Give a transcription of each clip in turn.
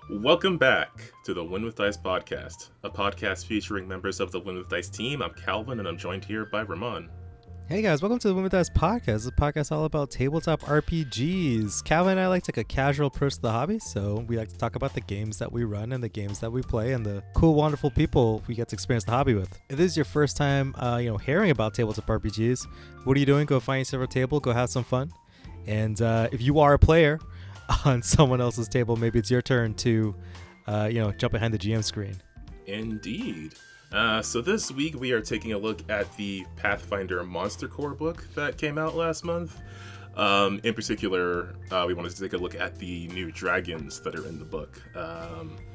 Welcome back to the Win with Dice podcast, a podcast featuring members of the Win with Dice team. I'm Calvin, and I'm joined here by Ramon. Hey guys, welcome to the Women with Us podcast. The podcast all about tabletop RPGs. Calvin and I like to take a casual approach to the hobby, so we like to talk about the games that we run and the games that we play and the cool, wonderful people we get to experience the hobby with. If this is your first time, hearing about tabletop RPGs, what are you doing? Go find yourself a table, go have some fun. And if you are a player on someone else's table, maybe it's your turn to, jump behind the GM screen. Indeed. So this week we are taking a look at the Pathfinder Monster Core book that came out last month. In particular, we wanted to take a look at the new dragons that are in the book,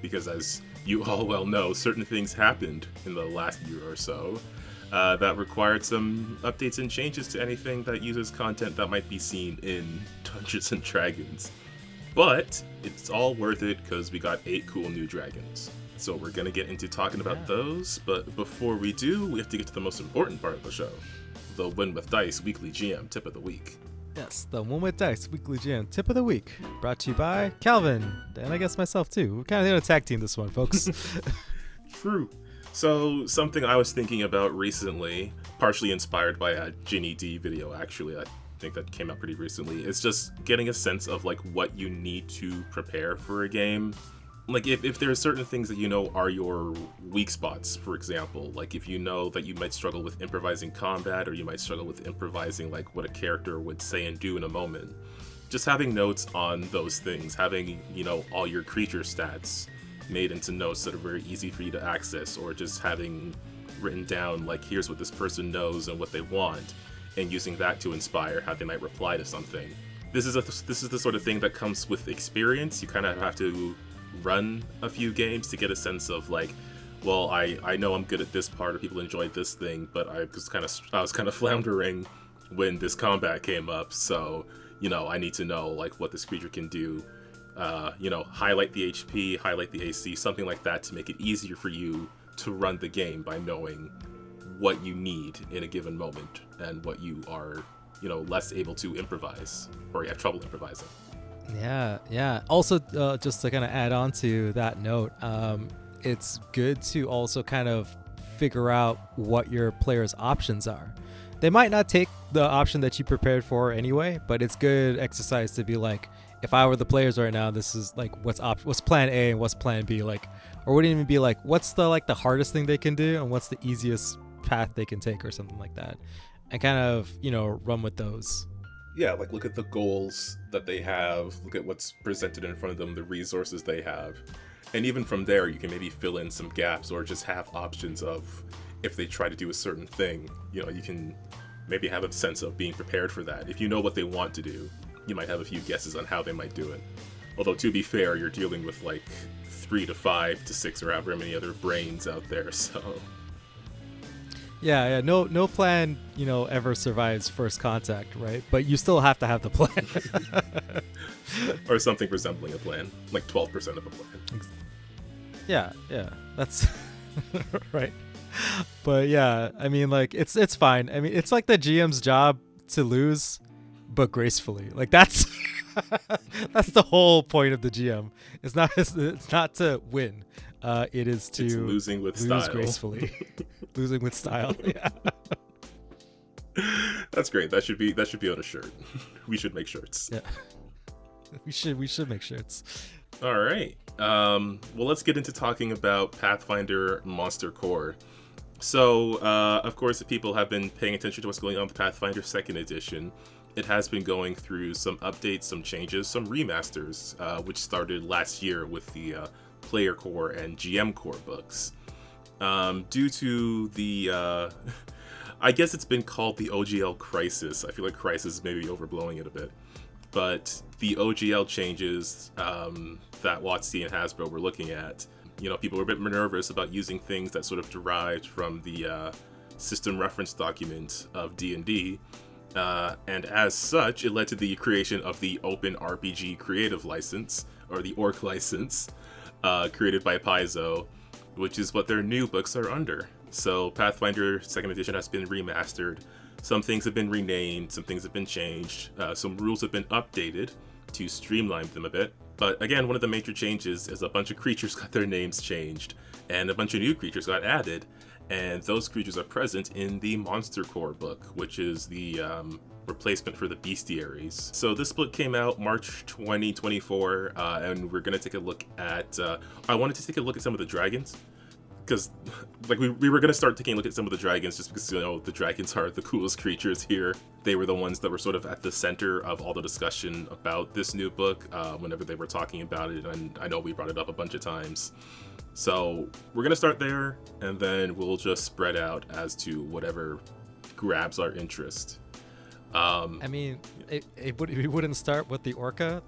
because as you all well know, certain things happened in the last year or so that required some updates and changes to anything that uses content that might be seen in Dungeons & Dragons. But it's all worth it because we got 8 cool new dragons. So we're going to get into talking about those, but before we do, we have to get to the most important part of the show, the Win with Dice Weekly GM Tip of the Week. Yes, the Win with Dice Weekly GM Tip of the Week, brought to you by Calvin, and I guess myself too. We're kind of going to tag team this one, folks. True. So something I was thinking about recently, partially inspired by a Ginny D video actually, I think that came out pretty recently, is just getting a sense of like what you need to prepare for a game. Like, if there are certain things that you know are your weak spots, for example, like if you know that you might struggle with improvising combat, or you might struggle with improvising, like, what a character would say and do in a moment, just having notes on those things, having, all your creature stats made into notes that are very easy for you to access, or just having written down, like, here's what this person knows and what they want, and using that to inspire how they might reply to something. This is the sort of thing that comes with experience. You kind of have to run a few games to get a sense of like, well, I know I'm good at this part, or people enjoyed this thing, but I was kind of floundering when this combat came up, so I need to know like what this creature can do. Highlight the HP, highlight the AC, something like that, to make it easier for you to run the game by knowing what you need in a given moment and what you are less able to improvise, or you have trouble improvising. Yeah. Also, just to kind of add on to that note, it's good to also kind of figure out what your players' options are. They might not take the option that you prepared for anyway, but it's good exercise to be like, if I were the players right now, this is like what's plan A and what's plan B, like, or wouldn't even be like, what's the hardest thing they can do and what's the easiest path they can take, or something like that, and kind of run with those. Yeah, like look at the goals that they have, look at what's presented in front of them, the resources they have. And even from there, you can maybe fill in some gaps, or just have options of, if they try to do a certain thing, you can maybe have a sense of being prepared for that. If you know what they want to do, you might have a few guesses on how they might do it. Although, to be fair, you're dealing with like 3 to 5 to 6 or however many other brains out there, so... Yeah. No plan, ever survives first contact, right? But you still have to have the plan. Or something resembling a plan, like 12% of a plan. Yeah. That's right. But yeah, I mean, like it's fine. I mean, it's like the GM's job to lose, but gracefully. Like that's that's the whole point of the GM. It's not to win. It is to it's losing with lose style. gracefully. Losing with style. Yeah. That's great. That should be on a shirt. We should make shirts. Yeah. We should make shirts. All right. Well, let's get into talking about Pathfinder Monster Core. So, of course, if people have been paying attention to what's going on with Pathfinder 2nd Edition, it has been going through some updates, some changes, some remasters, which started last year with the Player Core and GM Core books. Due to the, I guess it's been called the OGL crisis. I feel like crisis may be overblowing it a bit. But the OGL changes that WotC and Hasbro were looking at, people were a bit more nervous about using things that sort of derived from the system reference document of D&D. And as such, it led to the creation of the Open RPG Creative License, or the ORC license, created by Paizo, which is what their new books are under. So Pathfinder 2nd Edition has been remastered. Some things have been renamed, some things have been changed, some rules have been updated to streamline them a bit. But again, one of the major changes is a bunch of creatures got their names changed, and a bunch of new creatures got added, and those creatures are present in the Monster Core book, which is the replacement for the bestiaries. So this book came out March 2024, and we're gonna take a look at. I wanted to take a look at some of the dragons, because like we were gonna start taking a look at some of the dragons just because the dragons are the coolest creatures here. They were the ones that were sort of at the center of all the discussion about this new book whenever they were talking about it, and I know we brought it up a bunch of times. So we're gonna start there, and then we'll just spread out as to whatever grabs our interest. I mean, we wouldn't start with the orca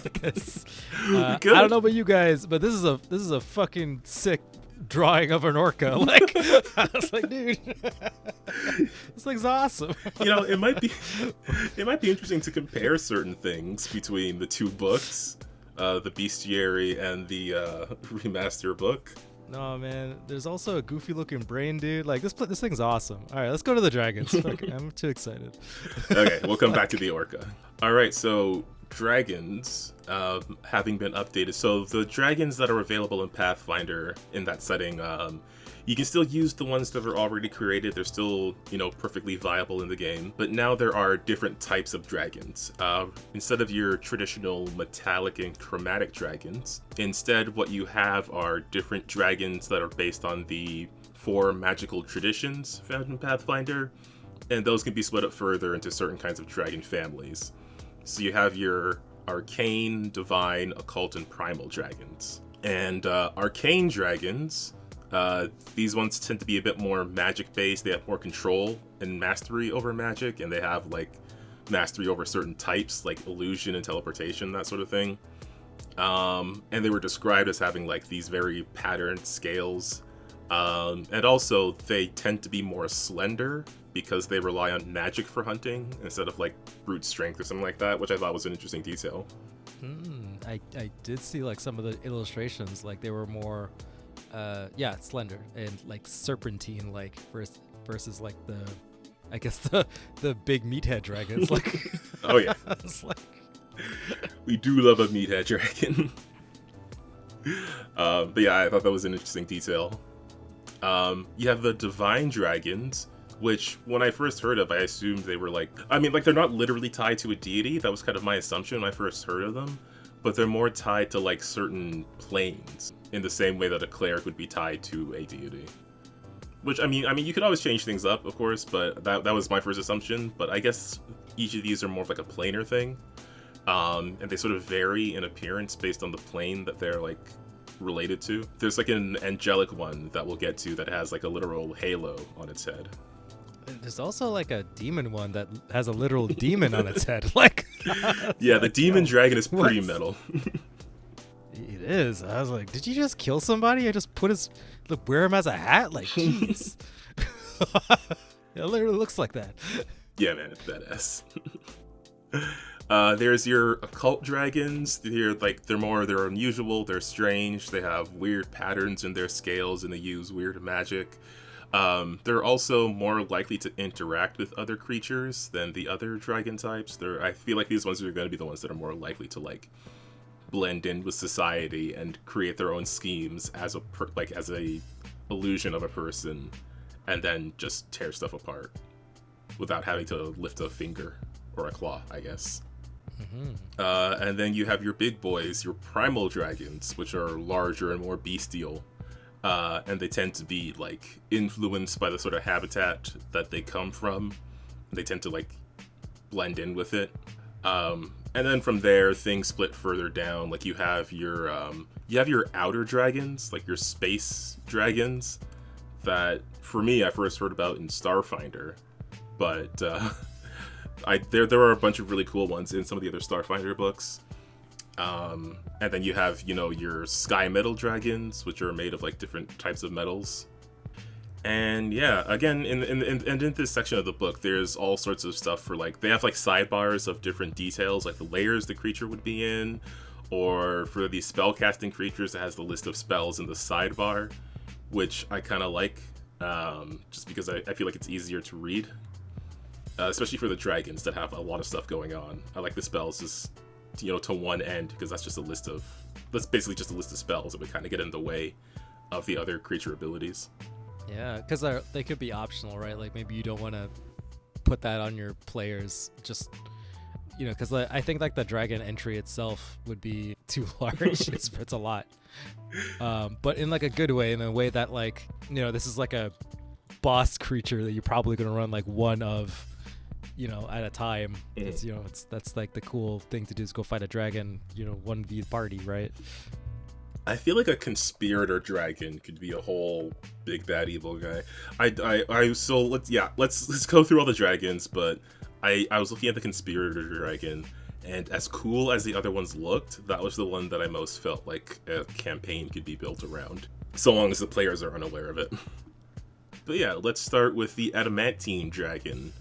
because I don't know about you guys, but this is a fucking sick drawing of an orca. Like, I was like, dude, this thing's awesome. It might be interesting to compare certain things between the two books, the bestiary and the remaster book. No, man, there's also a goofy looking brain, dude. Like, this thing's awesome. All right, let's go to the dragons. I'm too excited. Okay, we'll come back to the orca. All right, so dragons having been updated. So the dragons that are available in Pathfinder in that setting, you can still use the ones that are already created. They're still, perfectly viable in the game. But now there are different types of dragons. Instead of your traditional metallic and chromatic dragons, instead what you have are different dragons that are based on the 4 magical traditions found in Pathfinder. And those can be split up further into certain kinds of dragon families. So you have your arcane, divine, occult, and primal dragons. And arcane dragons, these ones tend to be a bit more magic-based. They have more control and mastery over magic, and they have, mastery over certain types, like illusion and teleportation, that sort of thing. And they were described as having, these very patterned scales. And also, they tend to be more slender because they rely on magic for hunting instead of, brute strength or something like that, which I thought was an interesting detail. I did see, some of the illustrations, they were more... slender and serpentine versus the big meathead dragons. Oh yeah, we do love a meathead dragon. But yeah, I thought that was an interesting detail. You have the divine dragons, which when I first heard of, I assumed they were they're not literally tied to a deity. That was kind of my assumption when I first heard of them. But they're more tied to certain planes, in the same way that a cleric would be tied to a deity. Which I mean, you could always change things up, of course, but that was my first assumption. But I guess each of these are more of a planar thing, and they sort of vary in appearance based on the plane that they're related to. There's an angelic one that we'll get to that has a literal halo on its head. There's also a demon one that has a literal demon on its head. Yeah, the demon dragon is pretty metal. It is. I was like, did you just kill somebody? I just wear him as a hat? Jeez. It literally looks like that. Yeah, man, it's badass. There's your occult dragons. They're unusual, they're strange, they have weird patterns in their scales, and they use weird magic. They're also more likely to interact with other creatures than the other dragon types. I feel like these ones are going to be the ones that are more likely to blend in with society and create their own schemes as a illusion of a person, and then just tear stuff apart without having to lift a finger or a claw, I guess. Mm-hmm. And then you have your big boys, your primal dragons, which are larger and more bestial. And they tend to be influenced by the sort of habitat that they come from. They tend to blend in with it. And then from there, things split further down. You have your outer dragons, your space dragons, that for me I first heard about in Starfinder, but there are a bunch of really cool ones in some of the other Starfinder books. And then you have your sky metal dragons, which are made of different types of metals. And yeah, again, in this section of the book, there's all sorts of stuff for they have sidebars of different details, the layers the creature would be in, or for these spellcasting creatures, it has the list of spells in the sidebar, which I kind of like, just because I feel like it's easier to read, especially for the dragons that have a lot of stuff going on. I like the spells just to one end, because that's basically just a list of spells that would kind of get in the way of the other creature abilities. Yeah, because they could be optional, right? Like maybe you don't want to put that on your players, just because I think like the dragon entry itself would be too large. It's a lot, but in like a good way, in a way that like this is like a boss creature that you're probably gonna run like one of at a time. That's like the cool thing to do, is go fight a dragon 1v party, right? I feel like a Conspirator Dragon could be a whole big bad evil guy. So let's go through all the dragons, but I was looking at the Conspirator Dragon, and as cool as the other ones looked, that was the one that I most felt like a campaign could be built around, so long as the players are unaware of it. But yeah, let's start with the Adamantine Dragon.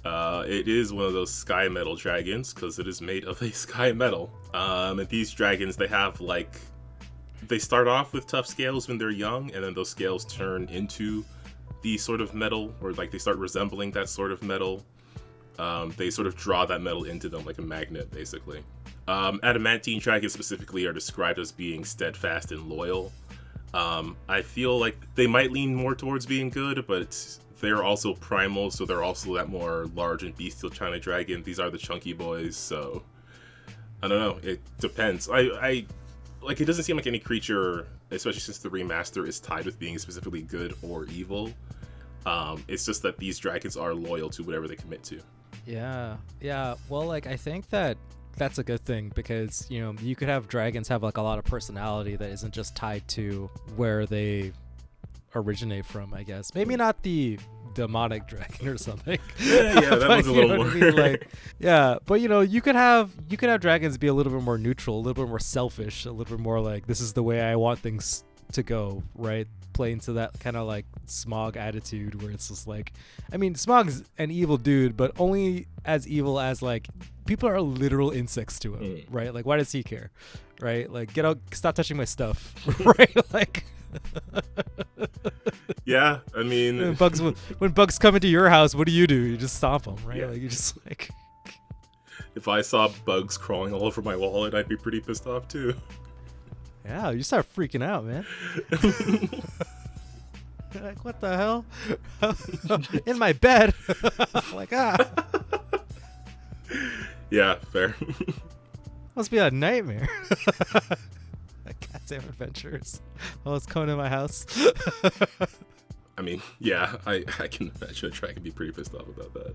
It is one of those sky metal dragons, because it is made of a sky metal. And these dragons, they start off with tough scales when they're young, and then those scales turn into the sort of metal, or like they start resembling that sort of metal. They sort of draw that metal into them like a magnet, basically. Adamantine dragons specifically are described as being steadfast and loyal. I feel like they might lean more towards being good, but they're also primal, so they're also that more large and bestial China dragon. These are the chunky boys, so I don't know. It depends. It doesn't seem like any creature, especially since the remaster, is tied with being specifically good or evil. It's just that these dragons are loyal to whatever they commit to. Yeah. Well, like I think that's a good thing, because you could have dragons have like a lot of personality that isn't just tied to where they originate from, I guess. Maybe not the demonic dragon or something. Yeah, that one's a little more. But you could have dragons be a little bit more neutral, a little bit more selfish, a little bit more like, this is the way I want things to go, right? Play into that kind of like Smog attitude, where it's just like, I mean, Smog's an evil dude, but only as evil as like people are literal insects to him, right? Like, why does he care, right? Like, get out, stop touching my stuff, right? Like, yeah, I mean, when bugs come into your house, what do? You just stomp them, right? Yeah. Like, you just like. If I saw bugs crawling all over my wallet, I'd be pretty pissed off too. Yeah, you start freaking out, man. Like, what the hell? In my bed. Like, Yeah, fair. Must be a nightmare. Goddamn adventures. Oh, it's coming to my house. I mean, yeah, I can imagine a dragon be pretty pissed off about that.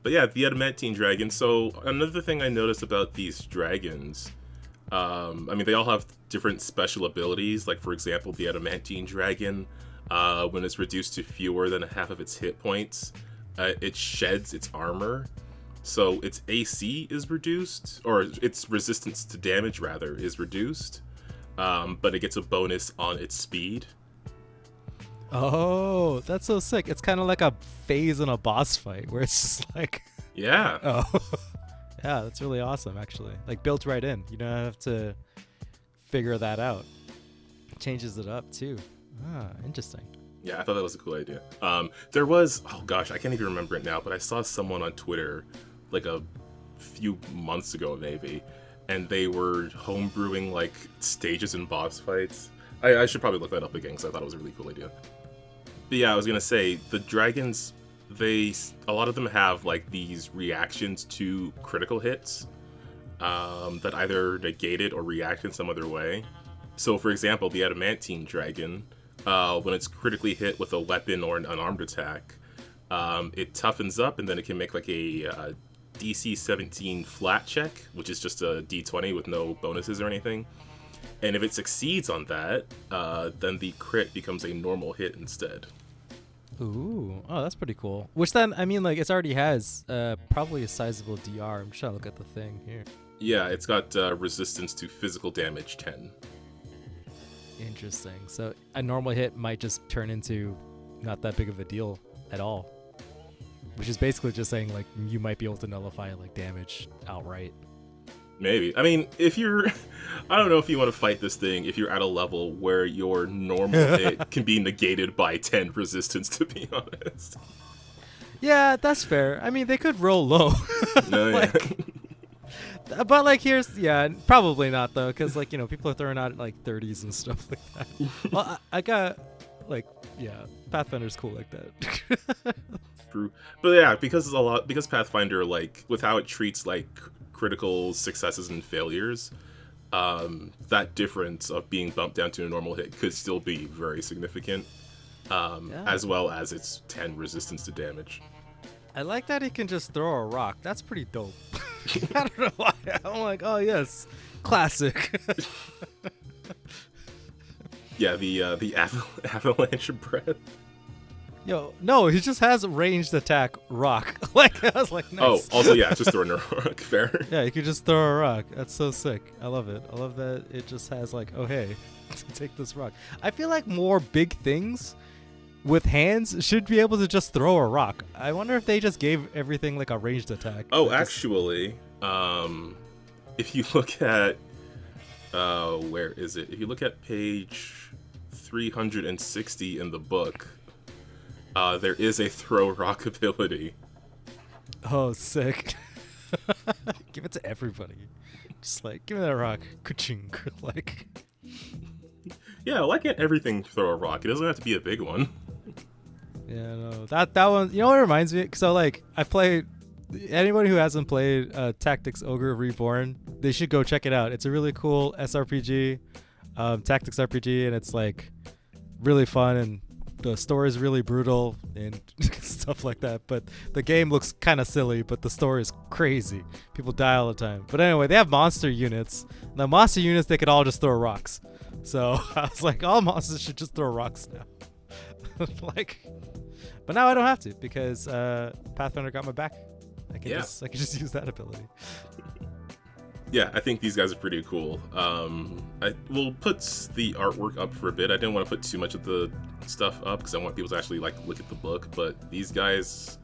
But yeah, the Adamantine Dragon. So another thing I noticed about these dragons, I mean, they all have different special abilities. Like, for example, the Adamantine Dragon, when it's reduced to fewer than half of its hit points, it sheds its armor. So its AC is reduced, or its resistance to damage, rather, is reduced. But it gets a bonus on its speed. Oh, that's so sick. It's kind of like a phase in a boss fight, where it's just like... Yeah. Oh. Yeah, that's really awesome, actually. Like, built right in. You don't have to figure that out. It changes it up, too. Ah, interesting. Yeah, I thought that was a cool idea. There was... Oh, gosh, I can't even remember it now, but I saw someone on Twitter, like, a few months ago, maybe, and they were homebrewing, like, stages in boss fights. I should probably look that up again, because I thought it was a really cool idea. But yeah, I was going to say, the dragons... a lot of them have like these reactions to critical hits that either negate it or react in some other way. So for example, the Adamantine Dragon, when it's critically hit with a weapon or an unarmed attack, it toughens up, and then it can make like a DC 17 flat check, which is just a D20 with no bonuses or anything. And if it succeeds on that, then the crit becomes a normal hit instead. Ooh, oh, that's pretty cool. Which then, I mean, like, it already has probably a sizable DR. I'm just trying to look at the thing here. Yeah, it's got resistance to physical damage 10. Interesting. So a normal hit might just turn into not that big of a deal at all. Which is basically just saying, like, you might be able to nullify, like, damage outright. Maybe. I mean, if you're... I don't know if you want to fight this thing if you're at a level where your normal hit can be negated by 10 resistance, to be honest. Yeah, that's fair. I mean, they could roll low. No, like, But like probably not though, because like people are throwing out like 30s and stuff like that. Well, I got like Pathfinder's cool like that. True, but yeah, because Pathfinder, like with how it treats like critical successes and failures, that difference of being bumped down to a normal hit could still be very significant, as well as its 10 resistance to damage. I like that he can just throw a rock. That's pretty dope. I don't know why. I'm like, oh yes, classic. Yeah, the avalanche breath. Yo, no, he just has ranged attack rock. Like I was like, nice. Oh, also yeah, just throwing a rock. Fair. Yeah, you could just throw a rock. That's so sick. I love it. I love that it just has like, oh hey, take this rock. I feel like more big things with hands should be able to just throw a rock. I wonder if they just gave everything like a ranged attack. Oh, actually, if you look at where is it? If you look at page 360 in the book, there is a throw rock ability. Oh, sick. Give it to everybody. Just like, give me that rock. Ka-ching. Like. Yeah, why can't everything throw a rock? It doesn't have to be a big one. Yeah, no. That one, you know what it reminds me? So, like, I played... Anybody who hasn't played Tactics Ogre Reborn, they should go check it out. It's a really cool SRPG, tactics RPG, and it's, like, really fun, and the story is really brutal and stuff like that. But the game looks kind of silly, but the story is crazy. People die all the time. But anyway, they have monster units. And the monster units, they could all just throw rocks. So I was like, all monsters should just throw rocks now. Like, but now I don't have to because Pathfinder got my back. I can just use that ability. Yeah, I think these guys are pretty cool. I will put the artwork up for a bit. I didn't want to put too much of the stuff up because I want people to actually like look at the book. But these guys,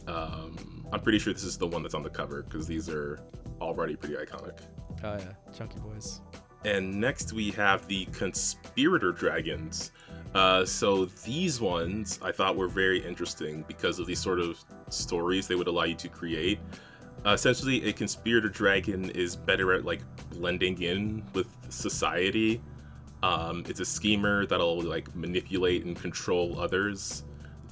I'm pretty sure this is the one that's on the cover because these are already pretty iconic. Oh yeah, chunky boys. And next we have the Conspirator Dragons. So these ones I thought were very interesting because of these sort of stories they would allow you to create. Essentially, a Conspirator Dragon is better at like blending in with society. It's a schemer that'll like manipulate and control others,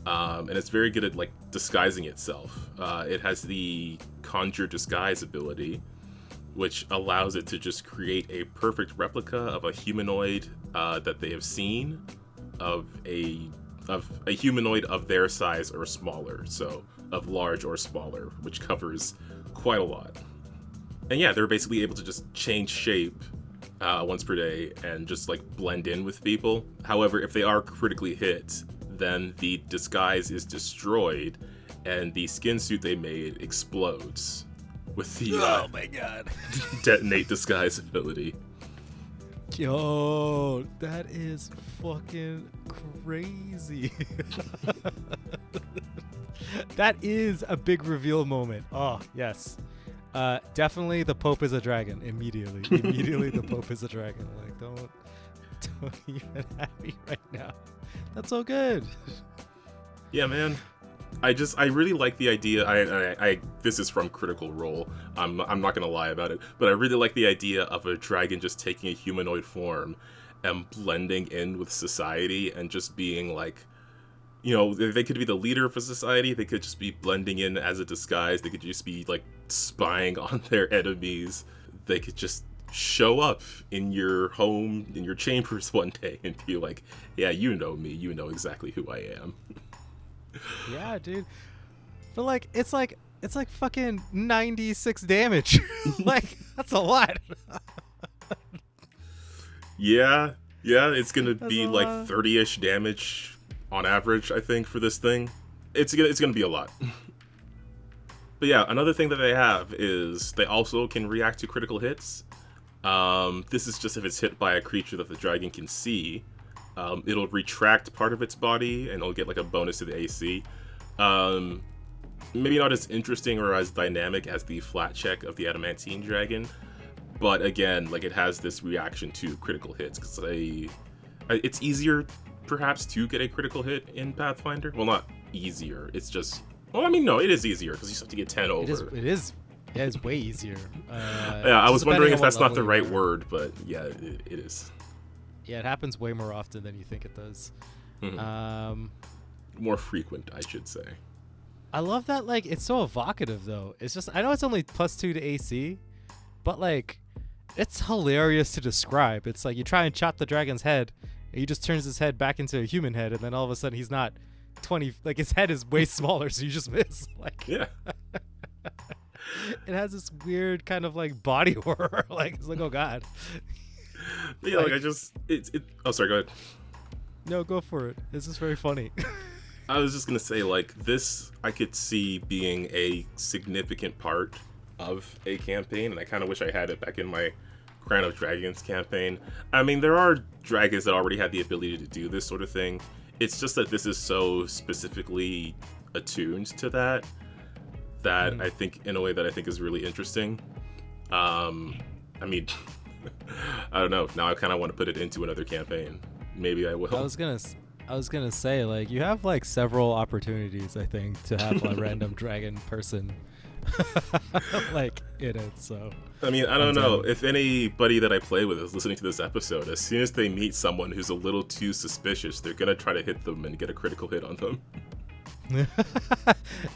and it's very good at like disguising itself. It has the Conjure Disguise ability, which allows it to just create a perfect replica of a humanoid that they have seen, of a humanoid of their size or smaller, so of large or smaller, which covers quite a lot. And yeah, they're basically able to just change shape once per day and just like blend in with people. However, if they are critically hit, then the disguise is destroyed and the skin suit they made explodes with the oh my god, detonate disguise ability. Yo, that is fucking crazy. That is a big reveal moment. Oh, yes. Definitely the Pope is a dragon. Immediately the Pope is a dragon. Like, don't even have me right now. That's so good. Yeah, man. I really like the idea. I this is from Critical Role. I'm not gonna lie about it, but I really like the idea of a dragon just taking a humanoid form and blending in with society and just being like, you know, they could be the leader of a society. They could just be blending in as a disguise. They could just be like spying on their enemies. They could just show up in your home, in your chambers one day and be like, yeah, you know me. You know exactly who I am. Yeah, dude. But like it's like fucking 96 damage. Like, that's a lot. Yeah, it's gonna be like 30-ish damage on average, I think, for this thing. It's gonna be a lot. But yeah, another thing that they have is they also can react to critical hits. This is just if it's hit by a creature that the dragon can see. It'll retract part of its body, and it'll get like a bonus to the AC. Maybe not as interesting or as dynamic as the flat check of the Adamantine Dragon, but again, like, it has this reaction to critical hits because it's easier perhaps to get a critical hit in Pathfinder. Well, not easier. It's just, well, I mean, no, it is easier because you just have to get 10 over. It is Yeah, it's way easier. Yeah, I was wondering if that's not the right word, but yeah, it is. Yeah, it happens way more often than you think it does. Mm-hmm. More frequent, I should say. I love that, like, it's so evocative, though. It's just, I know it's only +2 to AC, but, like, it's hilarious to describe. It's like you try and chop the dragon's head, and he just turns his head back into a human head, and then all of a sudden he's not 20, like, his head is way smaller, so you just miss. Like, yeah. It has this weird kind of, like, body horror. Like, it's like, oh, God. Yeah, like, I just, oh, sorry, go ahead. No, go for it. It's just very funny. I was just gonna say, like, this I could see being a significant part of a campaign, and I kind of wish I had it back in my Crown of Dragons campaign. I mean, there are dragons that already have the ability to do this sort of thing. It's just that this is so specifically attuned to that I think, in a way that I think is really interesting. I mean, I don't know. Now I kind of want to put it into another campaign. Maybe I will. I was gonna say, like, you have like several opportunities, I think, to have a random dragon person like in it. So I mean, I don't know if anybody that I play with is listening to this episode. As soon as they meet someone who's a little too suspicious, they're gonna try to hit them and get a critical hit on them.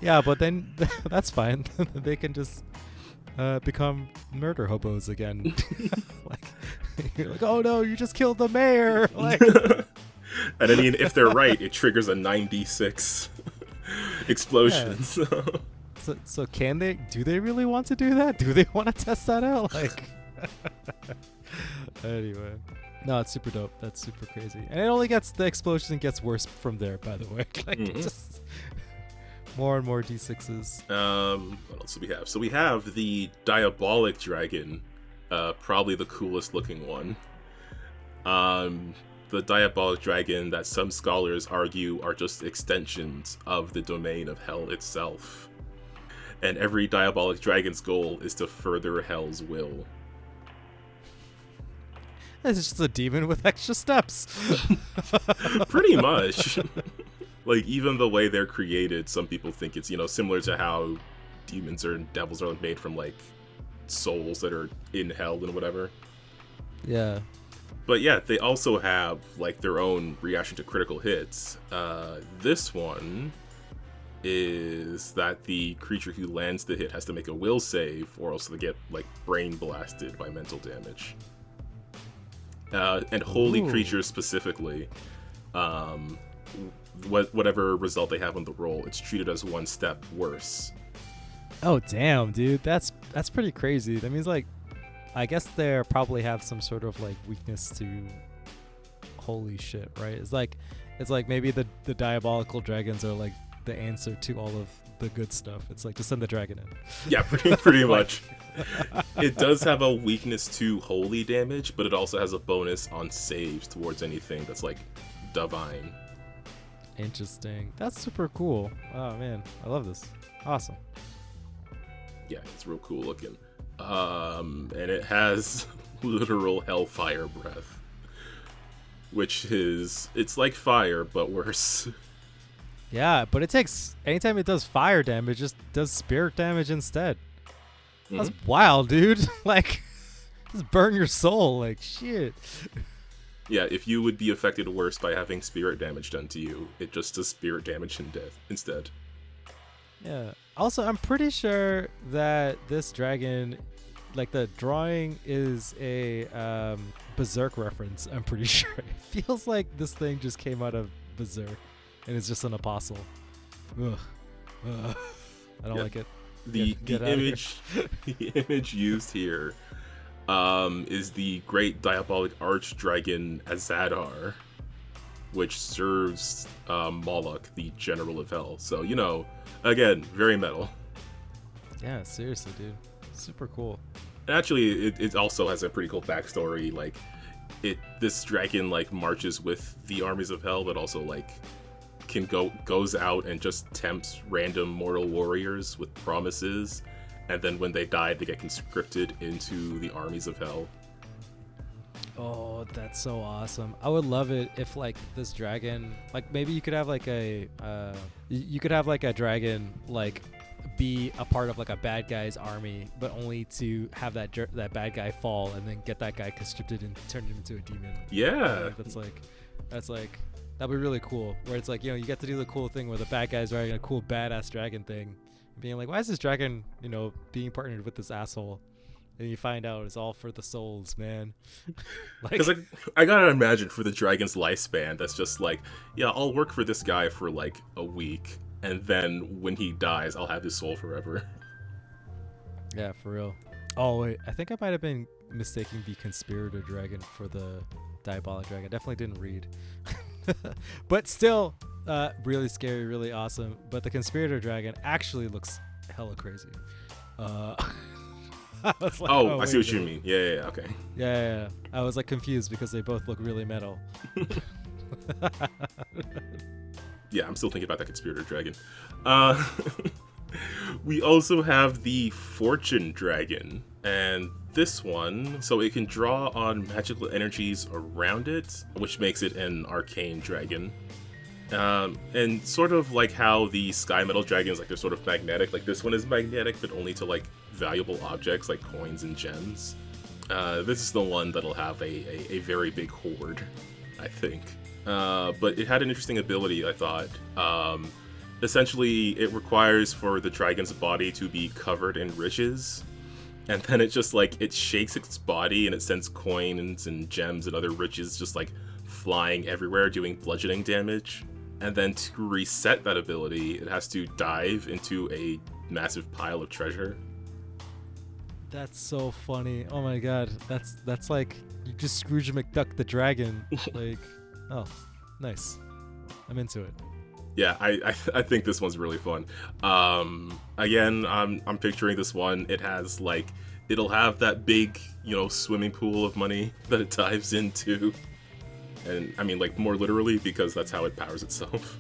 Yeah, but then that's fine. They can just become murder hobos again. Like, you're like, oh no, you just killed the mayor. Like, and I mean, if they're right, it triggers a 9d6 explosion. Yeah. So can they? Do they really want to do that? Do they want to test that out? Like, anyway, no, it's super dope. That's super crazy, and it only gets, the explosion gets worse from there. By the way, like, just more and more d6s. What else do we have? So we have the Diabolic Dragon, probably the coolest looking one. The Diabolic Dragon that some scholars argue are just extensions of the domain of Hell itself. And every Diabolic Dragon's goal is to further Hell's will. It's just a demon with extra steps. Pretty much. Like, even the way they're created, some people think it's, similar to how demons and devils are made from, like, souls that are in hell and whatever. Yeah. But yeah, they also have, like, their own reaction to critical hits. This one is that the creature who lands the hit has to make a will save, or else they get, like, brain blasted by mental damage. And holy creatures specifically, whatever result they have on the roll, it's treated as one step worse. Oh damn, dude, that's pretty crazy. That means, like, I guess they probably have some sort of, like, weakness to holy shit, right? It's like maybe the diabolical dragons are like the answer to all of the good stuff. It's like, just send the dragon in. Yeah, pretty much. It does have a weakness to holy damage, but it also has a bonus on saves towards anything that's, like, divine. Interesting. That's super cool. Oh man, I love this. Awesome. Yeah, it's real cool looking. And it has literal hellfire breath, which it's like fire but worse. Yeah, but it takes, anytime it does fire damage, it just does spirit damage instead. That's wild, dude. Like, just burn your soul, like, shit. Yeah, if you would be affected worse by having spirit damage done to you, it just does spirit damage instead. Yeah. Also, I'm pretty sure that this dragon, like, the drawing is a Berserk reference, I'm pretty sure. It feels like this thing just came out of Berserk, and it's just an apostle. Ugh. I don't like it. The image used here is the great diabolic archdragon Azadar, which serves Moloch, the general of hell. So, again, very metal. Yeah, seriously, dude. Super cool. Actually, it also has a pretty cool backstory. Like, this dragon, like, marches with the armies of hell, but also, like, goes out and just tempts random mortal warriors with promises, and then when they die, they get conscripted into the armies of hell. Oh, that's so awesome. I would love it if, like, this dragon, like, maybe you could have like a dragon, like, be a part of like a bad guy's army, but only to have that bad guy fall and then get that guy conscripted and turned him into a demon. Yeah. That's like that'd be really cool. Where it's like, you know, you get to do the cool thing where the bad guy's riding a cool badass dragon thing, and being like, why is this dragon, you know, being partnered with this asshole? And you find out it's all for the souls, man. Because like, I gotta imagine for the dragon's lifespan, that's just like, yeah, I'll work for this guy for like a week, and then when he dies, I'll have his soul forever. Yeah, for real. Oh wait, I think I might have been mistaking the Conspirator Dragon for the Diabolic Dragon. I definitely didn't read. But still, really scary, really awesome. But the Conspirator Dragon actually looks hella crazy. I was like, I see what you mean. Yeah, okay. Yeah. I was like confused because they both look really metal. Yeah, I'm still thinking about that Conspirator Dragon. We also have the Fortune Dragon, and this one, so it can draw on magical energies around it, which makes it an arcane dragon. And sort of like how the Sky Metal Dragons, like they're sort of magnetic, like this one is magnetic, but only to like valuable objects like coins and gems. This is the one that'll have a very big hoard, I think. But it had an interesting ability, I thought. Essentially, it requires for the dragon's body to be covered in riches, and then it just like, it shakes its body and it sends coins and gems and other riches just like flying everywhere, doing bludgeoning damage. And then to reset that ability, it has to dive into a massive pile of treasure. That's so funny. Oh my god. That's like, you just Scrooge McDuck the dragon. Like, oh, nice. I'm into it. Yeah, I think this one's really fun. Again, I'm picturing this one. It has like, it'll have that big, you know, swimming pool of money that it dives into. And I mean, like, more literally, because that's how it powers itself.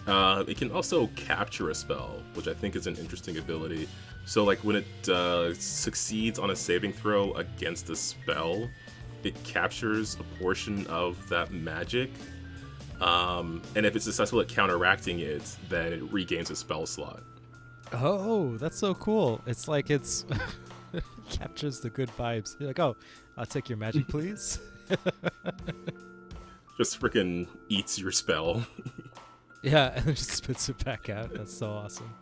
Mm-hmm. It can also capture a spell, which I think is an interesting ability. So, like, when it succeeds on a saving throw against a spell, it captures a portion of that magic. And if it's successful at counteracting it, then it regains a spell slot. Oh, that's so cool. It's like it's captures the good vibes. You're like, oh, I'll take your magic, please. Just freaking eats your spell. Yeah, and then just spits it back out. That's so awesome.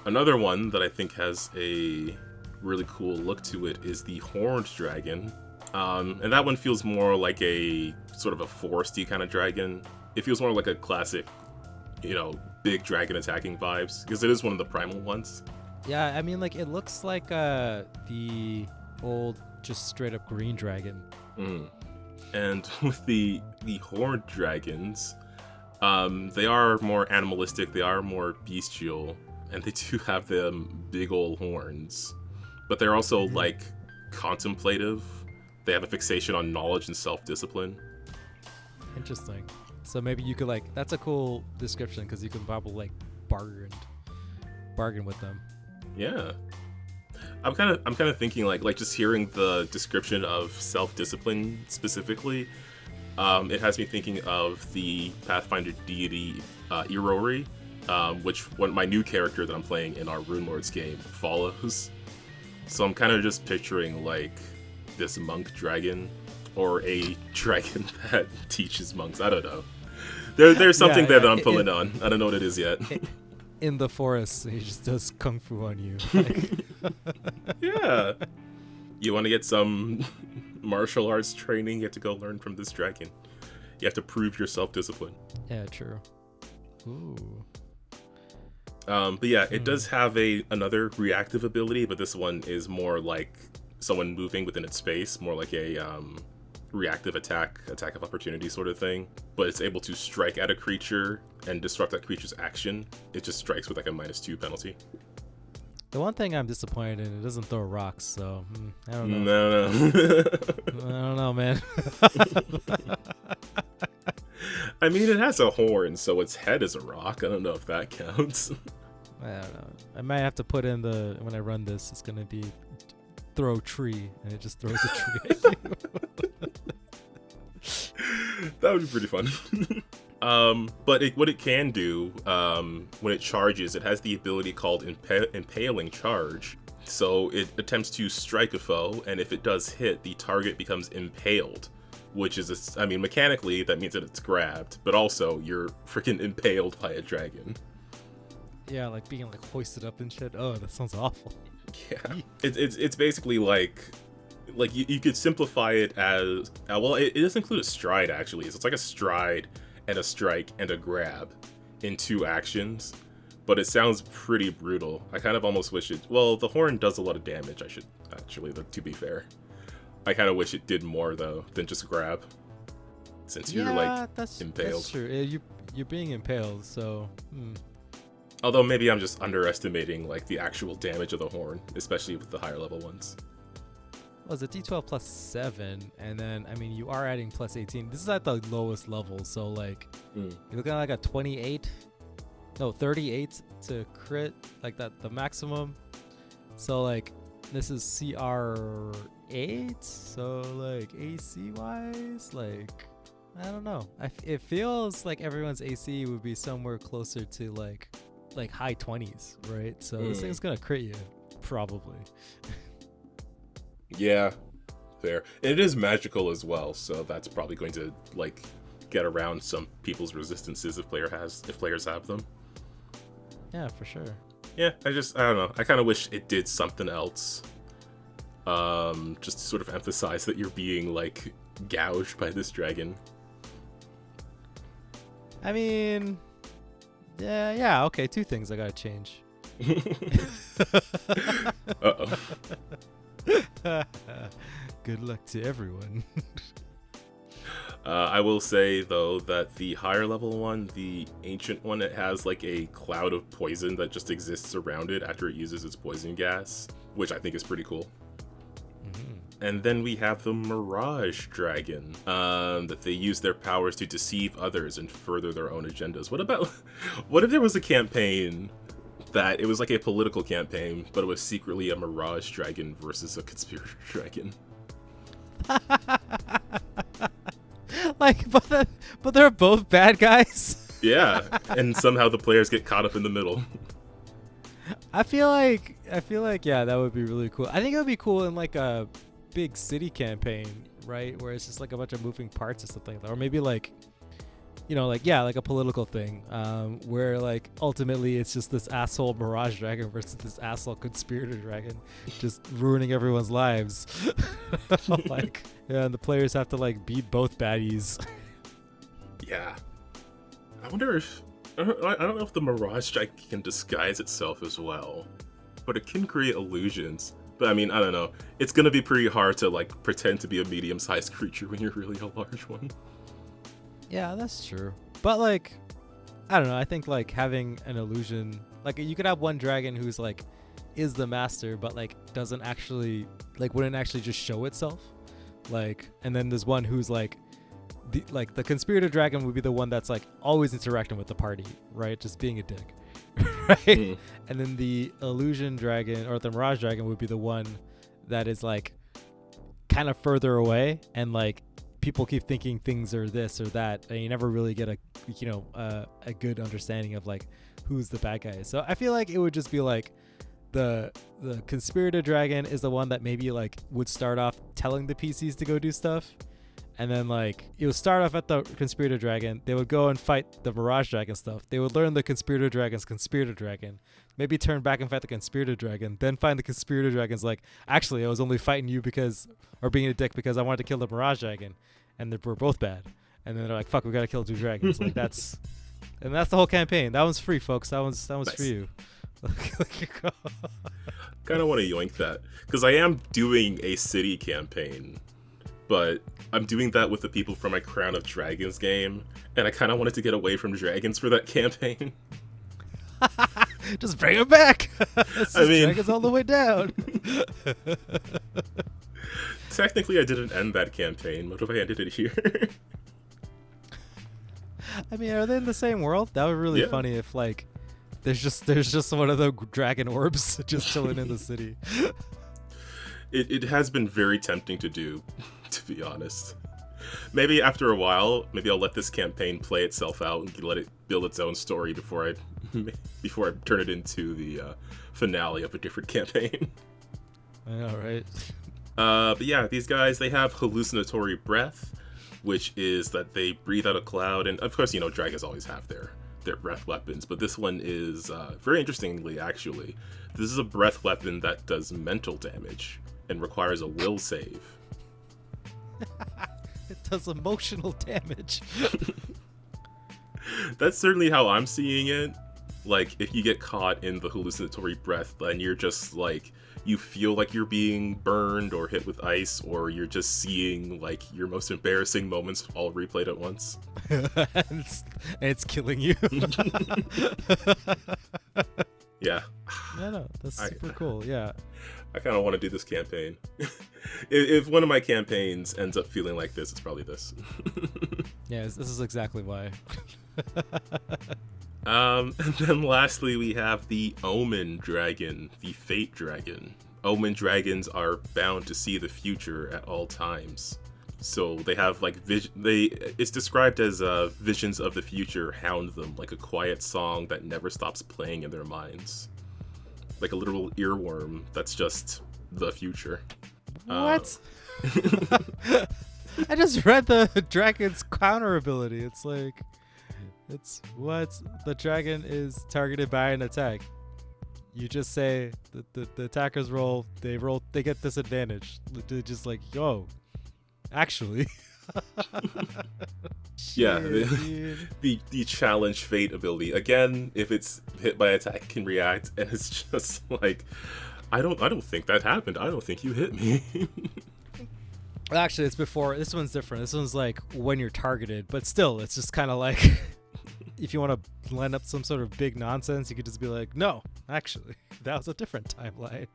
Another one that I think has a really cool look to it is the Horned Dragon. And that one feels more like a sort of a foresty kind of dragon. It feels more like a classic, you know, big dragon attacking vibes, because it is one of the primal ones. Yeah, I mean, like, it looks like the old, just straight up green dragon. And with the Horned Dragons, they are more animalistic, they are more bestial, and they do have them big old horns. But they're also, like, contemplative. They have a fixation on knowledge and self-discipline. Interesting. So maybe you could, like, that's a cool description, because you can probably, like, bargain with them. Yeah. I'm kind of thinking like just hearing the description of self-discipline specifically, it has me thinking of the Pathfinder deity Irori, which my new character that I'm playing in our Rune Lords game follows. So I'm kind of just picturing like this monk dragon, or a dragon that teaches monks. I don't know. There's something there that I'm pulling on. I don't know what it is yet. In the forest, he just does kung fu on you. Like. Yeah. You want to get some martial arts training, you have to go learn from this dragon. You have to prove your self-discipline. Yeah, true. Ooh. But yeah, it does have another reactive ability, but this one is more like someone moving within its space, more like a reactive attack of opportunity sort of thing. But it's able to strike at a creature and disrupt that creature's action. It just strikes with like a -2 penalty. The one thing I'm disappointed in, it doesn't throw rocks, so I don't know. No. I don't know, man. I mean, it has a horn, so its head is a rock. I don't know if that counts. I don't know. I might have to put in when I run this, it's gonna be throw tree, and it just throws a tree at you. That would be pretty fun. But what it can do, when it charges, it has the ability called Impaling Charge. So it attempts to strike a foe, and if it does hit, the target becomes impaled, which is, mechanically, that means that it's grabbed, but also you're freaking impaled by a dragon. Yeah, like being like hoisted up and shit. Oh, that sounds awful. Yeah, it's basically like you could simplify it as, well, it does include a stride, actually. So it's like a stride and a strike and a grab in 2 actions, but it sounds pretty brutal. I kind of almost wish it, well, the horn does a lot of damage, to be fair. I kind of wish it did more, though, than just grab, since you're, that's impaled. That's true. You're being impaled, so... Although maybe I'm just underestimating, the actual damage of the horn, especially with the higher level ones. Well, it's a D12 plus 7, and then, you are adding plus 18. This is at the lowest level, so, you're looking at, a 38 to crit, the maximum. So, this is CR 8, so, AC-wise, I don't know. It feels like everyone's AC would be somewhere closer to, high 20s, right? So this thing's gonna crit you, probably. Yeah, fair. And it is magical as well, so that's probably going to get around some people's resistances if players have them. Yeah, for sure. Yeah, I don't know. I kind of wish it did something else. Just to sort of emphasize that you're being gouged by this dragon. Yeah, okay, 2 things I gotta change. Uh-oh. Good luck to everyone. I will say, though, that the higher level one, the ancient one, it has a cloud of poison that just exists around it after it uses its poison gas, which I think is pretty cool. And then we have the Mirage Dragon, that they use their powers to deceive others and further their own agendas. What if there was a campaign that it was a political campaign, but it was secretly a Mirage Dragon versus a Conspirator Dragon? But they're both bad guys. Yeah, and somehow the players get caught up in the middle. I feel like yeah, that would be really cool. I think it would be cool in a big city campaign, right, where it's just a bunch of moving parts or something like that. Or maybe a political thing, where ultimately it's just this asshole Mirage Dragon versus this asshole Conspirator Dragon just ruining everyone's lives. And the players have to beat both baddies. Yeah, I wonder if I don't know if the Mirage Dragon can disguise itself as well, but it can create illusions. But I don't know. It's gonna be pretty hard to pretend to be a medium-sized creature when you're really a large one. Yeah, that's true. But I don't know. I think having an illusion, you could have one dragon who's is the master, but doesn't actually wouldn't actually just show itself. And then there's one who's the Conspirator Dragon would be the one that's always interacting with the party, right? Just being a dick. Right? And then the Illusion Dragon or the Mirage Dragon would be the one that is kind of further away, and people keep thinking things are this or that, and you never really get a good understanding of who's the bad guy. So I feel it would just be the Conspirator Dragon is the one that maybe would start off telling the PCs to go do stuff. And then it would start off at the Conspirator Dragon. They would go and fight the Mirage Dragon stuff. They would learn the Conspirator Dragon's Conspirator Dragon. Maybe turn back and fight the Conspirator Dragon. Then find the Conspirator Dragon's actually, I was only fighting you or being a dick because I wanted to kill the Mirage Dragon. And we're both bad. And then they're fuck, we gotta kill 2 dragons. That's the whole campaign. That one's free, folks. That one's nice. For you. Kind of want to yoink that. Because I am doing a city campaign. But I'm doing that with the people from my Crown of Dragons game, and I kind of wanted to get away from dragons for that campaign. Just bring them back! Dragons all the way down! Technically, I didn't end that campaign. What if I ended it here? Are they in the same world? That would be really funny if, there's just one of the dragon orbs just chilling in the city. It has been very tempting to do, to be honest. Maybe after a while, maybe I'll let this campaign play itself out and let it build its own story before I turn it into the finale of a different campaign. I know, right? But yeah, these guys, they have hallucinatory breath, which is that they breathe out a cloud, and of course, dragons always have their breath weapons, but this one is, very interestingly, actually, this is a breath weapon that does mental damage and requires a will save. It does emotional damage. That's certainly how I'm seeing it. Like, if you get caught in the hallucinatory breath, then you're just like, you feel like you're being burned or hit with ice, or you're just seeing like your most embarrassing moments all replayed at once. and it's killing you. Yeah. No, that's super cool. Yeah. I kind of want to do this campaign. If one of my campaigns ends up feeling like this, it's probably this. Yeah, this is exactly why. And then lastly, we have the Omen Dragon, the Fate Dragon. Omen Dragons are bound to see the future at all times. So they have like it's described as visions of the future hound them like a quiet song that never stops playing in their minds. Like a literal earworm that's just the future. What? I just read the dragon's counter ability. It's like, it's what the dragon is targeted by an attack. You just say the attackers roll, they get disadvantage. They're just like, yo, actually. Yeah, the challenge fate ability. Again, if it's hit by attack, it can react, and it's just like, I don't think that happened. I don't think you hit me. Actually, it's before. This one's different. This one's like when you're targeted, but still, it's just kind of like, if you want to line up some sort of big nonsense, you could just be like, no, actually, that was a different timeline.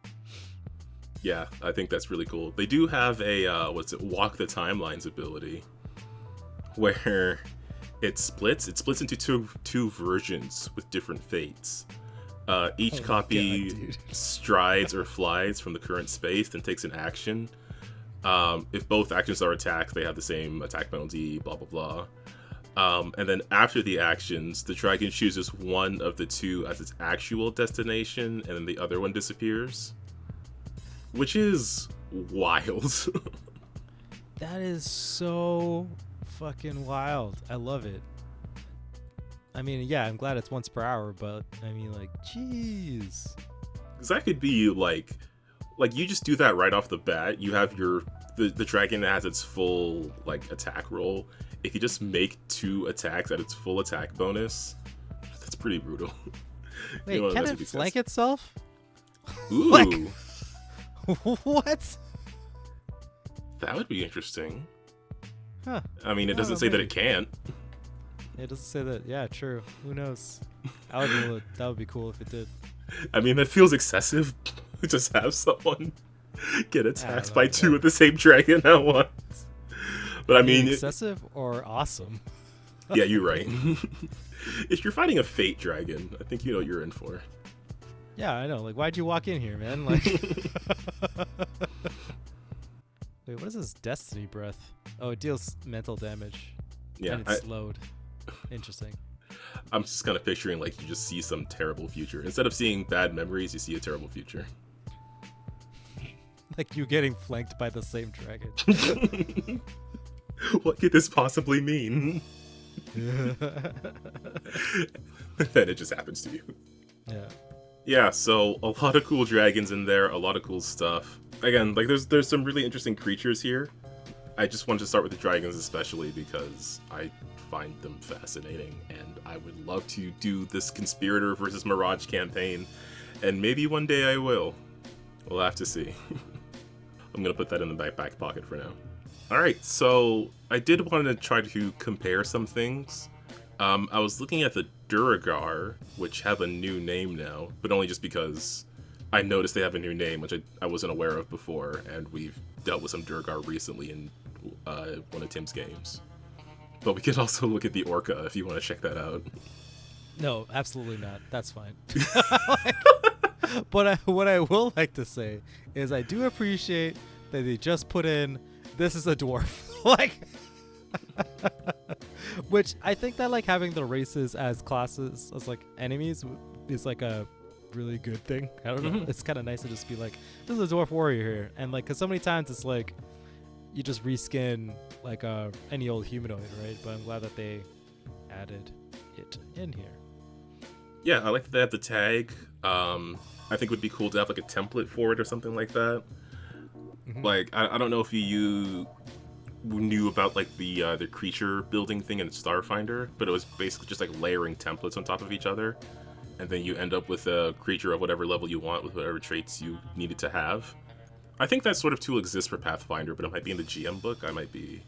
Yeah, I think that's really cool. They do have a walk the timelines ability, where it splits into two versions with different fates. Each copy strides or flies from the current space, then takes an action. If both actions are attacks, they have the same attack penalty, blah blah blah. And then after the actions, the dragon chooses one of the two as its actual destination, and then the other one disappears. Which is wild. That is so fucking wild. I love it. I mean, yeah, I'm glad it's once per hour, but I mean, like, jeez. Because that could be like you just do that right off the bat. You have the dragon that has its full like attack roll. If you just make 2 attacks at its full attack bonus, that's pretty brutal. Wait, can it flank itself? Ooh. Like, what? That would be interesting. Huh. I mean, it doesn't say that it can't. It doesn't say that. Yeah, true. Who knows? That would be cool if it did. I mean, that feels excessive. Just have someone get attacked by 2 of the same dragon at once. But I mean, excessive or awesome? Yeah, you're right. If you're fighting a fate dragon, I think you know what you're in for. Yeah, I know. Like, why'd you walk in here, man? Like, wait, what is this destiny breath? Oh, it deals mental damage. Yeah, and it's slowed. Interesting. I'm just kind of picturing like you just see some terrible future. Instead of seeing bad memories, you see a terrible future. Like you getting flanked by the same dragon. What could this possibly mean? Then it just happens to you. Yeah. Yeah, so a lot of cool dragons in there, a lot of cool stuff. Again, like there's some really interesting creatures here. I just wanted to start with the dragons especially because I find them fascinating, and I would love to do this Conspirator versus Mirage campaign, and maybe one day I will. We'll have to see. I'm gonna put that in the back pocket for now. Alright, so I did want to try to compare some things. I was looking at the Duragar, which have a new name now, but only just because I noticed they have a new name, which I wasn't aware of before, and we've dealt with some Duragar recently in one of Tim's games. But we could also look at the Orca if you want to check that out. No, absolutely not. That's fine. But what I will like to say is I do appreciate that they just put in, this is a dwarf. Like, Which I think that like having the races as classes as like enemies is like a really good thing. I don't know. It's kind of nice to just be like, this is a dwarf warrior here, and like, cause so many times it's like you just reskin like any old humanoid, right? But I'm glad that they added it in here. Yeah, I like that they have the tag. I think it would be cool to have like a template for it or something like that. Like, I don't know if you knew about like the creature building thing in Starfinder, but it was basically just like layering templates on top of each other, and then you end up with a creature of whatever level you want with whatever traits you needed to have. I think that sort of tool exists for Pathfinder, but it might be in the GM book. I might be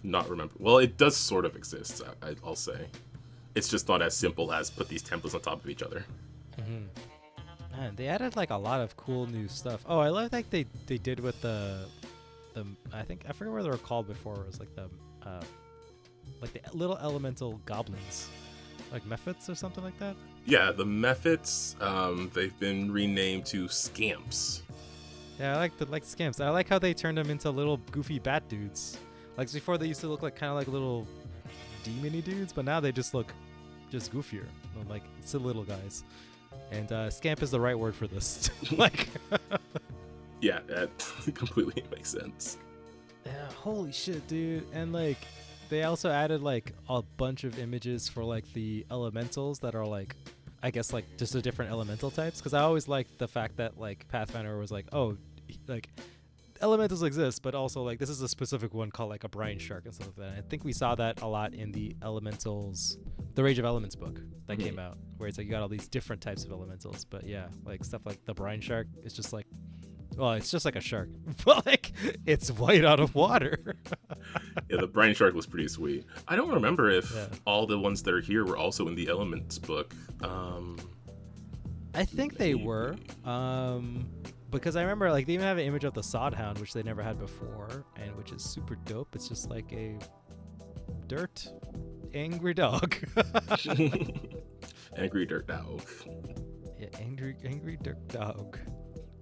not remember. Well, it does sort of exist, I'll say. It's just not as simple as put these templates on top of each other. Man, they added like a lot of cool new stuff. Oh, I love like they did with the I forget what they were called before. It was like the little elemental goblins, like mephits or something like that. Yeah, the mephits. They've been renamed to scamps. Yeah, I like scamps. I like how they turned them into little goofy bat dudes. Like before, they used to look like kind of like little demony dudes, but now they just look just goofier, like silly little guys. And scamp is the right word for this. Like, yeah, that completely makes sense. Yeah, holy shit, dude. And like, they also added like a bunch of images for like the elementals that are like, I guess like just the different elemental types. Because I always liked the fact that like Pathfinder was like, oh, like elementals exist, but also like this is a specific one called like a brine shark and stuff like that. And I think we saw that a lot in the elementals, the Rage of Elements book that came out, where it's like you got all these different types of elementals. But yeah, like stuff like the brine shark is just like, well, it's just like a shark, but like it's white out of water. Yeah, the brine shark was pretty sweet. I don't remember if all the ones that are here were also in the Elements book. I think they were. Because I remember like they even have an image of the Sodhound, which they never had before, and which is super dope. It's just like a dirt angry dog. Angry dirt dog. Yeah, angry dirt dog.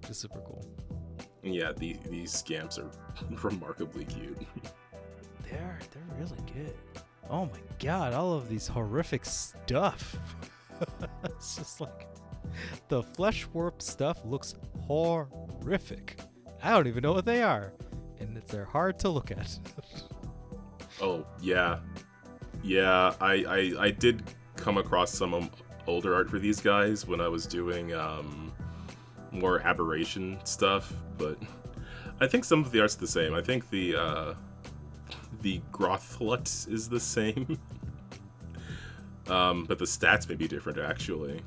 Just super cool. Yeah, these scamps are remarkably cute. They're really good. Oh my god, all of these horrific stuff. It's just like the flesh warp stuff looks horrific. I don't even know what they are, and they're hard to look at. Oh yeah, I did come across some older art for these guys when I was doing more aberration stuff, but I think some of the art's the same. I think the Grothlut is the same, but the stats may be different actually.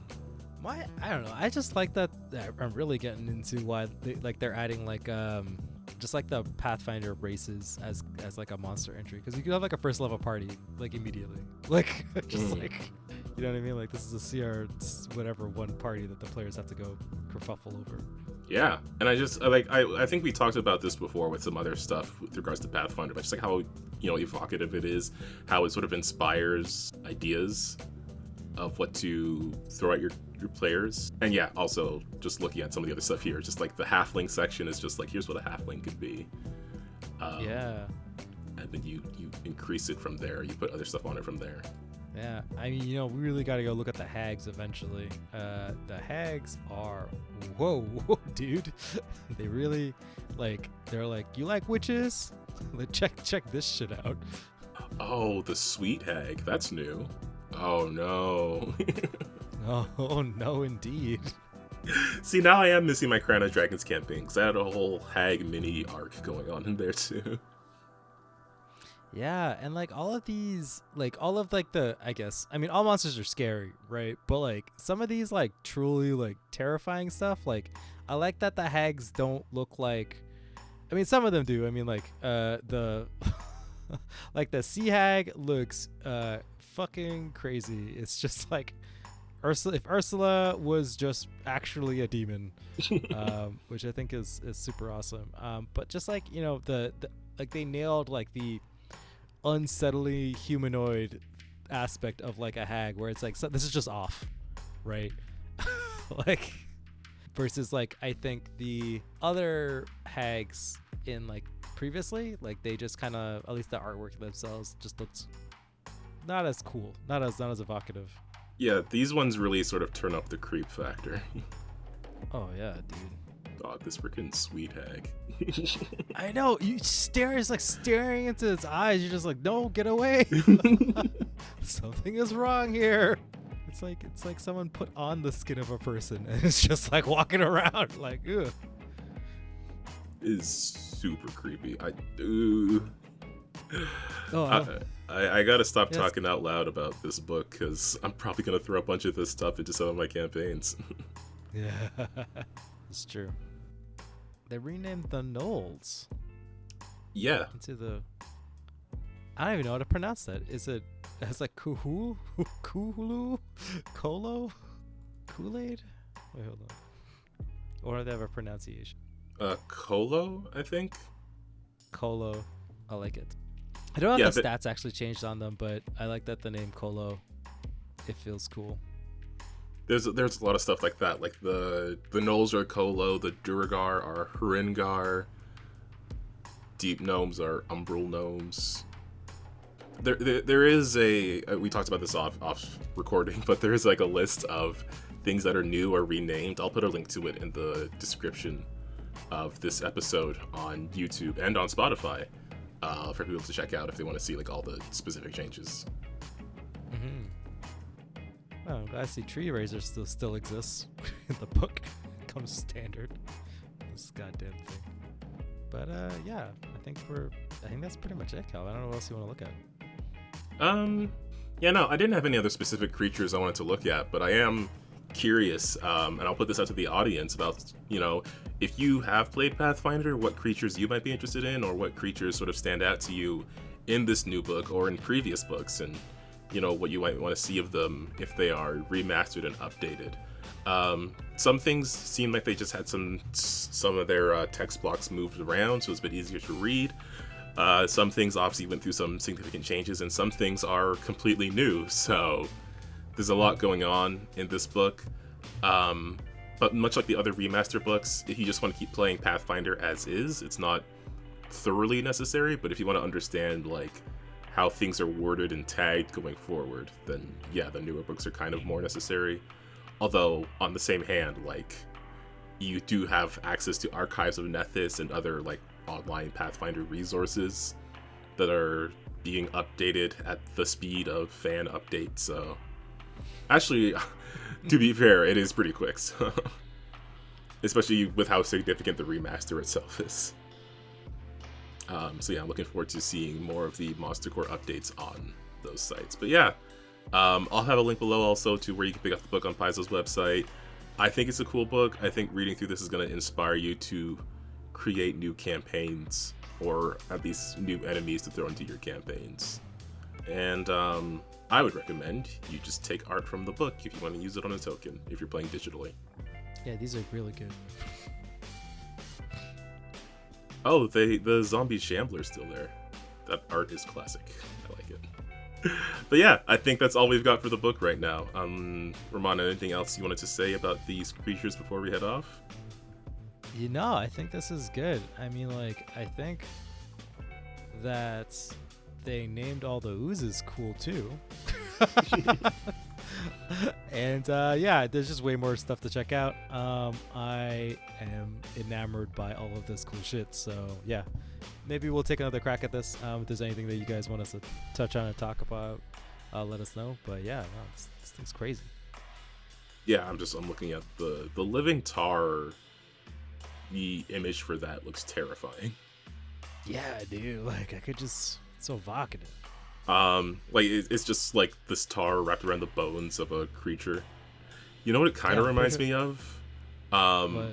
Why? I don't know. I just like that. I'm really getting into why they're adding like just like the Pathfinder races as like a monster entry, because you could have like a first level party like immediately, like just like, you know what I mean? Like this is a CR whatever one party that the players have to go kerfuffle over. Yeah, and I think we talked about this before with some other stuff with regards to Pathfinder, but just like how evocative it is, how it sort of inspires ideas of what to throw at your players. And yeah, also just looking at some of the other stuff here, just like the halfling section is just like, here's what a halfling could be. Yeah. And then you increase it from there. You put other stuff on it from there. Yeah, I mean, we really got to go look at the Hags eventually. The Hags are, whoa, dude. They really, they're like, you like witches? Check this shit out. Oh, the sweet hag. That's new. Oh, no. Oh, no, indeed. See, now I am missing my Crown of Dragons campaign, because I had a whole hag mini arc going on in there, too. Yeah, and all of these, all of the, I guess, I mean, all monsters are scary, right? But some of these truly terrifying stuff, I like that the hags don't look like, I mean, some of them do. I mean, the the sea hag looks fucking crazy. It's just like Ursula, if Ursula was just actually a demon, which I think is super awesome. But just the they nailed the unsettling humanoid aspect of a hag, where it's so this is just off, right? versus I think the other hags in previously. Like they just kind of, at least the artwork themselves just looked not as cool, not as evocative. Yeah, these ones really sort of turn up the creep factor. Oh yeah, dude. God, this freaking sweet hag. I know, you stare, it's like staring into its eyes. You're just like, no, get away. Something is wrong here. It's like someone put on the skin of a person and it's just like walking around like, ugh. Is super creepy. I gotta stop talking out loud about this book because I'm probably gonna throw a bunch of this stuff into some of my campaigns. Yeah, it's true. They renamed the Knolls. Yeah. Into the. I don't even know how to pronounce that. Is it? It's like Kuhulu, Kolo, Kool-Aid. Wait, hold on. Or do they have a pronunciation? Kolo, I think. Kolo, I like it. I don't know if the stats actually changed on them, but I like that the name Kolo. It feels cool. There's a lot of stuff like that. Like the Knolls are Kolo, the Duragar are Hringar, Deep Gnomes are Umbral Gnomes. There is we talked about this off recording, but there is like a list of things that are new or renamed. I'll put a link to it in the description of this episode on YouTube and on Spotify for people to check out if they want to see like all the specific changes. Mm-hmm. Oh, I see Tree Razor still exists in the book. It comes standard. This goddamn thing. But yeah, I think that's pretty much it, Cal. I don't know what else you want to look at. Yeah, no, I didn't have any other specific creatures I wanted to look at, but I am curious, and I'll put this out to the audience about, if you have played Pathfinder, what creatures you might be interested in, or what creatures sort of stand out to you in this new book or in previous books, and what you might want to see of them if they are remastered and updated. Some things seem like they just had some of their text blocks moved around, so it's a bit easier to read. Some things obviously went through some significant changes, and some things are completely new, so there's a lot going on in this book. But much like the other remaster books, if you just want to keep playing Pathfinder as is, it's not thoroughly necessary, but if you want to understand like how things are worded and tagged going forward, then yeah, the newer books are kind of more necessary. Although, on the same hand, like, you do have access to Archives of Nethys and other, like, online Pathfinder resources that are being updated at the speed of fan updates, so... Actually, to be fair, it is pretty quick, so... Especially with how significant the remaster itself is. So yeah, I'm looking forward to seeing more of the Monster Core updates on those sites. But yeah, I'll have a link below also to where you can pick up the book on Paizo's website. I think it's a cool book. I think reading through this is going to inspire you to create new campaigns, or at least new enemies to throw into your campaigns. And I would recommend you just take art from the book if you want to use it on a token, if you're playing digitally. Yeah, these are really good. Oh, the zombie shambler's still there. That art is classic. I like it. But yeah, I think that's all we've got for the book right now. Ramon, anything else you wanted to say about these creatures before we head off? I think this is good. I mean, like, I think that they named all the oozes cool too. And yeah, there's just way more stuff to check out. I am enamored by all of this cool shit, so yeah, maybe we'll take another crack at this. If there's anything that you guys want us to touch on and talk about, let us know. But yeah, no, this thing's crazy. Yeah, I'm looking at the living tar. The image for that looks terrifying. Yeah, dude, like it's so evocative. Like it's just like this tar wrapped around the bones of a creature. You know what it kind of reminds me of? What?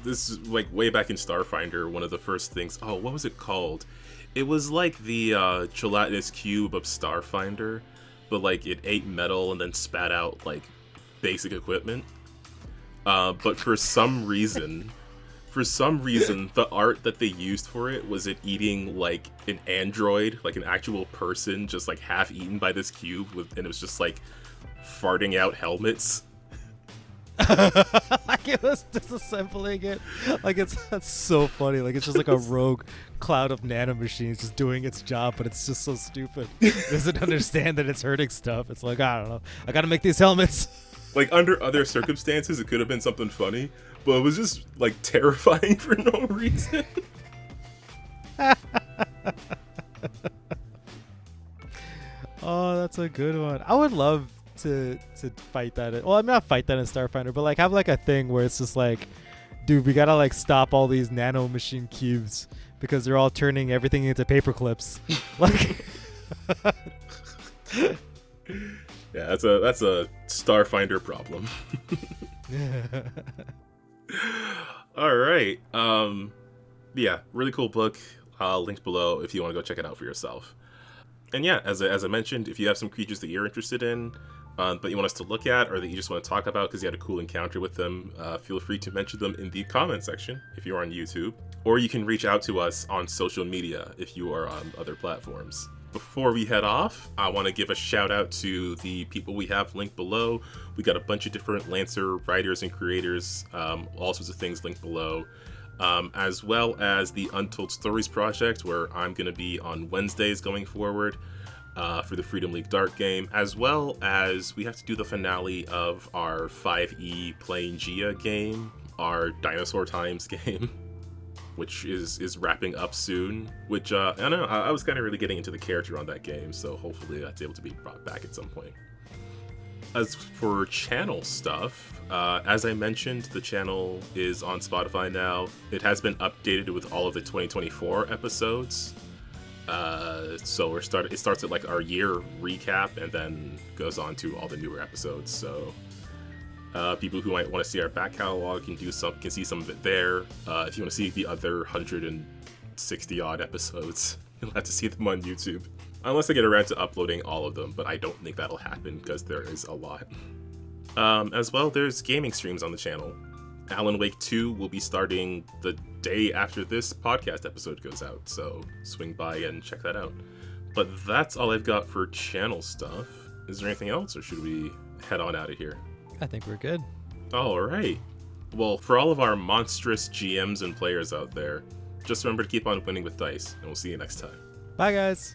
This is like way back in Starfinder, one of the first things. Oh, what was it called? It was like the gelatinous cube of Starfinder, but like it ate metal and then spat out like basic equipment. But for some reason, the art that they used for it was it eating like an android, like an actual person, just like half eaten by this cube, and it was just like farting out helmets. Like it was disassembling it. Like that's so funny. Like it's just like a rogue cloud of nanomachines just doing its job, but it's just so stupid. It doesn't understand that it's hurting stuff. It's like, I don't know. I gotta make these helmets. Like under other circumstances, it could have been something funny, but it was just like terrifying for no reason. Oh, that's a good one. I would love to fight that. Well, I'm not fight that in Starfinder, but like have like a thing where it's just like, dude, we gotta like stop all these nano machine cubes because they're all turning everything into paper clips. Like, yeah, that's a Starfinder problem. All right. Yeah, really cool book. Linked below if you want to go check it out for yourself. And yeah, as I mentioned, if you have some creatures that you're interested in, but you want us to look at or that you just want to talk about because you had a cool encounter with them, feel free to mention them in the comment section if you're on YouTube. Or you can reach out to us on social media if you are on other platforms. Before we head off, I want to give a shout out to the people we have linked below. We got a bunch of different Lancer writers and creators, all sorts of things linked below. As well as the Untold Stories project, where I'm going to be on Wednesdays going forward for the Freedom League Dart game, as well as we have to do the finale of our 5e playing Gia game, our Dinosaur Times game, which is wrapping up soon, which, I don't know, I was kind of really getting into the character on that game, so hopefully that's able to be brought back at some point. As for channel stuff, as I mentioned, the channel is on Spotify now. It has been updated with all of the 2024 episodes. So it starts at like our year recap and then goes on to all the newer episodes. So people who might want to see our back catalog can see some of it there. If you want to see the other 160 odd episodes, you'll have to see them on YouTube. Unless I get around to uploading all of them, but I don't think that'll happen because there is a lot. As well, there's gaming streams on the channel. Alan Wake 2 will be starting the day after this podcast episode goes out, so swing by and check that out. But that's all I've got for channel stuff. Is there anything else, or should we head on out of here? I think we're good. All right. Well, for all of our monstrous GMs and players out there, just remember to keep on winning with dice, and we'll see you next time. Bye, guys.